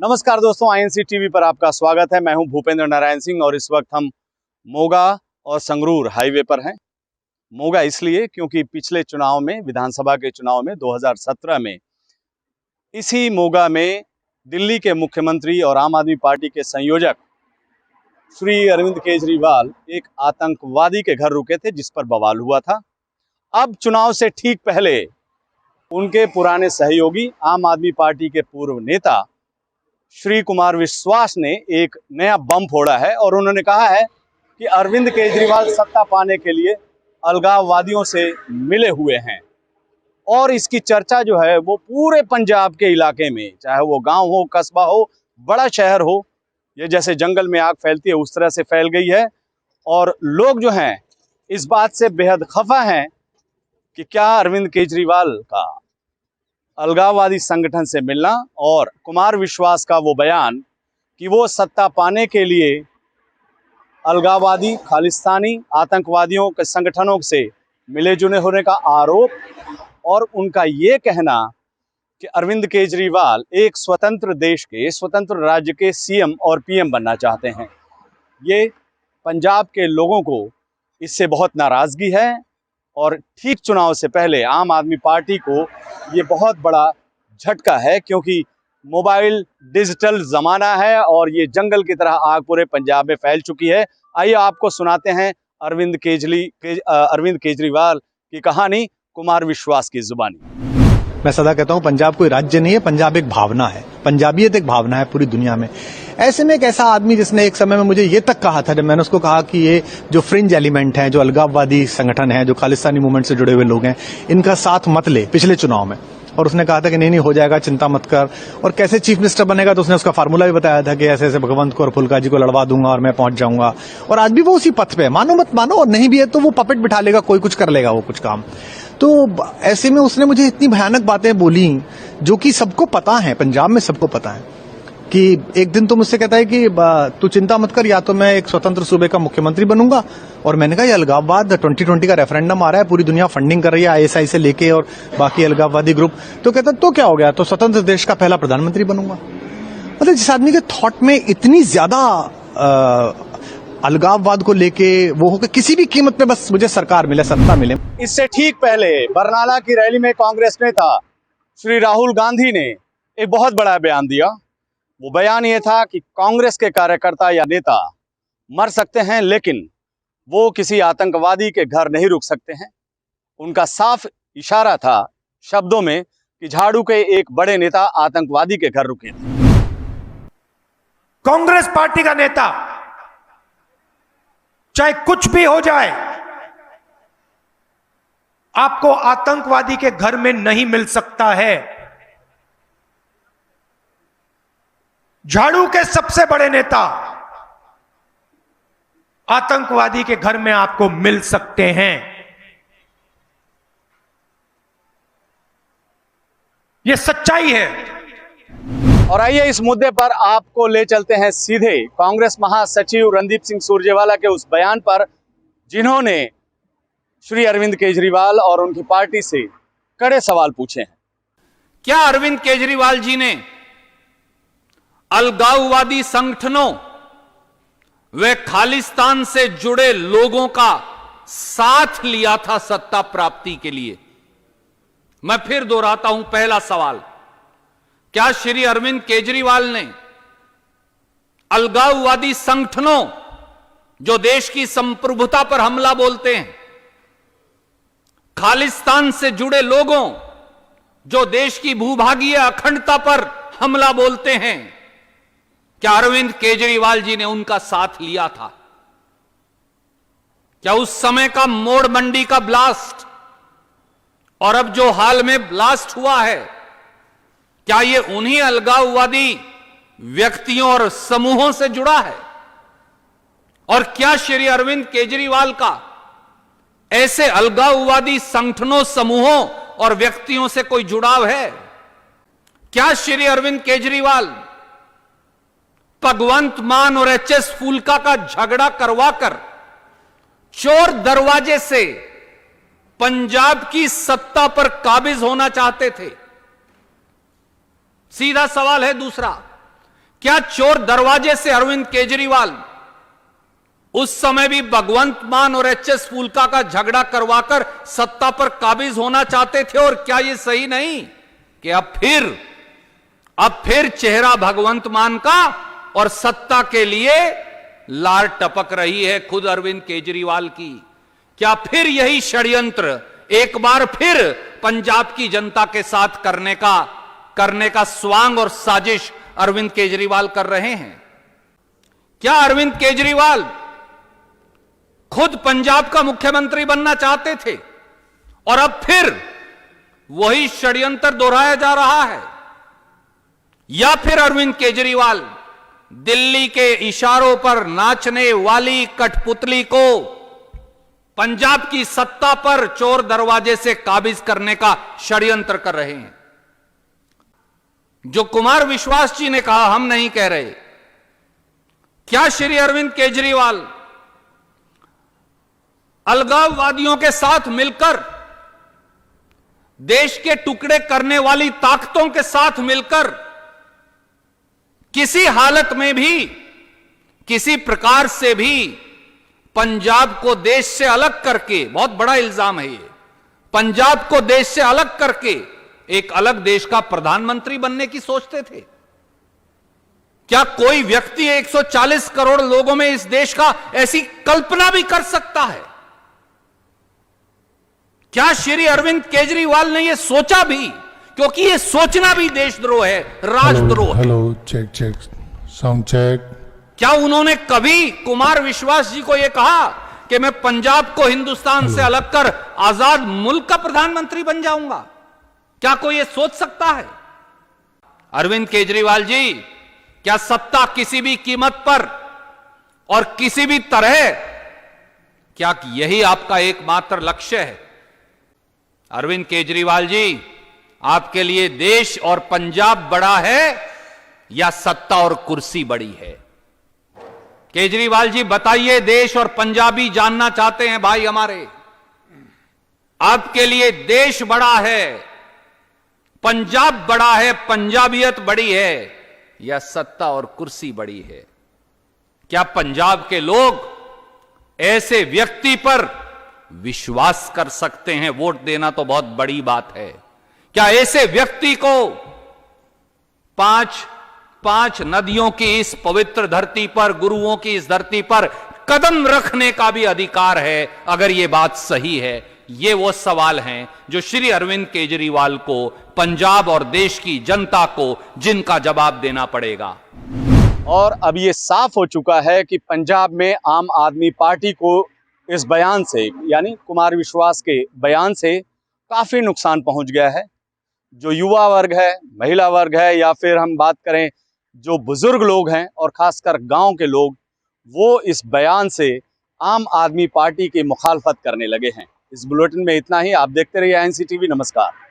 नमस्कार दोस्तों, INC TV पर आपका स्वागत है। मैं हूं भूपेंद्र नारायण सिंह और इस वक्त हम मोगा और संगरूर हाईवे पर हैं। मोगा इसलिए क्योंकि पिछले चुनाव में, विधानसभा के चुनाव में 2017 में इसी मोगा में दिल्ली के मुख्यमंत्री और आम आदमी पार्टी के संयोजक श्री अरविंद केजरीवाल एक आतंकवादी के घर रुके थे, जिस पर बवाल हुआ था। अब चुनाव से ठीक पहले उनके पुराने सहयोगी, आम आदमी पार्टी के पूर्व नेता श्री कुमार विश्वास ने एक नया बम फोड़ा है और उन्होंने कहा है कि अरविंद केजरीवाल सत्ता पाने के लिए अलगाववादियों से मिले हुए हैं। और इसकी चर्चा जो है वो पूरे पंजाब के इलाके में, चाहे वो गांव हो, कस्बा हो, बड़ा शहर हो, ये जैसे जंगल में आग फैलती है उस तरह से फैल गई है। और लोग जो हैं इस बात से बेहद खफा हैं कि क्या अरविंद केजरीवाल का अलगाववादी संगठन से मिलना और कुमार विश्वास का वो बयान कि वो सत्ता पाने के लिए अलगाववादी, खालिस्तानी आतंकवादियों के संगठनों से मिले जुले होने का आरोप, और उनका ये कहना कि अरविंद केजरीवाल एक स्वतंत्र देश के, स्वतंत्र राज्य के सीएम और पीएम बनना चाहते हैं। ये पंजाब के लोगों को इससे बहुत नाराज़गी है और ठीक चुनाव से पहले आम आदमी पार्टी को ये बहुत बड़ा झटका है, क्योंकि मोबाइल डिजिटल ज़माना है और ये जंगल की तरह आग पूरे पंजाब में फैल चुकी है। आइए आपको सुनाते हैं अरविंद केजरीवाल की कहानी कुमार विश्वास की जुबानी। मैं सदा कहता हूं पंजाब कोई राज्य नहीं है, पंजाब एक भावना है, पंजाबियत एक भावना है पूरी दुनिया में। ऐसे में एक ऐसा आदमी जिसने एक समय में मुझे ये तक कहा था, जब मैंने उसको कहा कि ये जो फ्रिंज एलिमेंट हैं, जो अलगाववादी संगठन है, जो खालिस्तानी मूवमेंट से जुड़े हुए लोग हैं, इनका साथ मत ले पिछले चुनाव में। और उसने कहा था कि नहीं हो जाएगा, चिंता मत कर। और कैसे चीफ मिनिस्टर बनेगा तो उसने उसका फार्मूला भी बताया था कि ऐसे ऐसे भगवंत को और फुल्का जी को लड़वा दूंगा और मैं पहुंच जाऊंगा। और आज भी वो उसी पथ पे है, मानो मत मानो, और नहीं भी है तो वो पपेट बिठा लेगा, कोई कुछ कर लेगा वो कुछ काम। तो ऐसे में उसने मुझे इतनी भयानक बातें बोली जो कि सबको पता है, पंजाब में सबको पता है। कि एक दिन तो मुझसे कहता है कि तू चिंता मत कर, या तो मैं एक स्वतंत्र सूबे का मुख्यमंत्री बनूंगा। और मैंने कहा ये अलगाववाद 2020 का रेफरेंडम आ रहा है, पूरी दुनिया फंडिंग कर रही है आईएसआई से लेके और बाकी अलगाववादी ग्रुप। तो कहता तो क्या हो गया, तो स्वतंत्र देश का पहला प्रधानमंत्री बनूंगा। मतलब जिस आदमी के थॉट में इतनी ज्यादा अलगाववाद को लेके वो हो कि किसी भी कीमत पे बस मुझे सरकार मिले, सत्ता मिले। इससे ठीक पहले बरनाला की रैली में कांग्रेस नेता श्री राहुल गांधी ने एक बहुत बड़ा बयान दिया। वो बयान ये था कि कांग्रेस के कार्यकर्ता या नेता मर सकते हैं, लेकिन वो किसी आतंकवादी के घर नहीं रुक सकते हैं। उनका साफ इशारा था शब्दों में कि झाड़ू के एक बड़े नेता आतंकवादी के घर रुके थे। कांग्रेस पार्टी का नेता चाहे कुछ भी हो जाए, आपको आतंकवादी के घर में नहीं मिल सकता है। झाड़ू के सबसे बड़े नेता आतंकवादी के घर में आपको मिल सकते हैं। यह सच्चाई है। और आइए इस मुद्दे पर आपको ले चलते हैं सीधे कांग्रेस महासचिव रणदीप सिंह सुरजेवाला के उस बयान पर, जिन्होंने श्री अरविंद केजरीवाल और उनकी पार्टी से कड़े सवाल पूछे हैं। क्या अरविंद केजरीवाल जी ने अलगाववादी संगठनों व खालिस्तान से जुड़े लोगों का साथ लिया था सत्ता प्राप्ति के लिए? मैं फिर दोहराता हूं पहला सवाल, क्या श्री अरविंद केजरीवाल ने अलगाववादी संगठनों जो देश की संप्रभुता पर हमला बोलते हैं, खालिस्तान से जुड़े लोगों जो देश की भूभागीय अखंडता पर हमला बोलते हैं, क्या अरविंद केजरीवाल जी ने उनका साथ लिया था? क्या उस समय का मोड़ मंडी का ब्लास्ट और अब जो हाल में ब्लास्ट हुआ है, क्या ये उन्हीं अलगाववादी व्यक्तियों और समूहों से जुड़ा है? और क्या श्री अरविंद केजरीवाल का ऐसे अलगाववादी संगठनों, समूहों और व्यक्तियों से कोई जुड़ाव है? क्या श्री अरविंद केजरीवाल भगवंत मान और एचएस फूलका का झगड़ा करवाकर चोर दरवाजे से पंजाब की सत्ता पर काबिज होना चाहते थे? सीधा सवाल है दूसरा, क्या चोर दरवाजे से अरविंद केजरीवाल उस समय भी भगवंत मान और एचएस फूलका का झगड़ा करवाकर सत्ता पर काबिज होना चाहते थे? और क्या यह सही नहीं कि अब फिर चेहरा भगवंत मान का और सत्ता के लिए लार टपक रही है खुद अरविंद केजरीवाल की? क्या फिर यही षड्यंत्र एक बार फिर पंजाब की जनता के साथ करने का स्वांग और साजिश अरविंद केजरीवाल कर रहे हैं? क्या अरविंद केजरीवाल खुद पंजाब का मुख्यमंत्री बनना चाहते थे और अब फिर वही षड्यंत्र दोहराया जा रहा है? या फिर अरविंद केजरीवाल दिल्ली के इशारों पर नाचने वाली कठपुतली को पंजाब की सत्ता पर चोर दरवाजे से काबिज करने का षड्यंत्र कर रहे हैं? जो कुमार विश्वास जी ने कहा, हम नहीं कह रहे, क्या श्री अरविंद केजरीवाल अलगाववादियों के साथ मिलकर, देश के टुकड़े करने वाली ताकतों के साथ मिलकर किसी हालत में भी, किसी प्रकार से भी पंजाब को देश से अलग करके, बहुत बड़ा इल्जाम है ये, पंजाब को देश से अलग करके एक अलग देश का प्रधानमंत्री बनने की सोचते थे? क्या कोई व्यक्ति 140 करोड़ लोगों में इस देश का ऐसी कल्पना भी कर सकता है? क्या श्री अरविंद केजरीवाल ने यह सोचा भी? क्योंकि यह सोचना भी देशद्रोह है, राजद्रोह है। Hello, check sound check. क्या उन्होंने कभी कुमार विश्वास जी को यह कहा कि मैं पंजाब को हिंदुस्तान से अलग कर आजाद मुल्क का प्रधानमंत्री बन जाऊंगा? क्या कोई यह सोच सकता है? अरविंद केजरीवाल जी, क्या सत्ता किसी भी कीमत पर और किसी भी तरह, क्या यही आपका एकमात्र लक्ष्य है? अरविंद केजरीवाल जी, आपके लिए देश और पंजाब बड़ा है या सत्ता और कुर्सी बड़ी है? केजरीवाल जी बताइए, देश और पंजाबी जानना चाहते हैं भाई हमारे। आपके लिए देश बड़ा है, पंजाब बड़ा है, पंजाबियत बड़ी है, या सत्ता और कुर्सी बड़ी है? क्या पंजाब के लोग ऐसे व्यक्ति पर विश्वास कर सकते हैं? वोट देना तो बहुत बड़ी बात है। क्या ऐसे व्यक्ति को पांच नदियों की इस पवित्र धरती पर, गुरुओं की इस धरती पर कदम रखने का भी अधिकार है? अगर यह बात सही है, ये वो सवाल हैं जो श्री अरविंद केजरीवाल को, पंजाब और देश की जनता को, जिनका जवाब देना पड़ेगा। और अब ये साफ हो चुका है कि पंजाब में आम आदमी पार्टी को इस बयान से, यानी कुमार विश्वास के बयान से काफ़ी नुकसान पहुंच गया है। जो युवा वर्ग है, महिला वर्ग है, या फिर हम बात करें जो बुजुर्ग लोग हैं और खासकर गांव के लोग, वो इस बयान से आम आदमी पार्टी की मुखालफत करने लगे हैं। इस बुलेटिन में इतना ही। आप देखते रहिए INC TV। नमस्कार।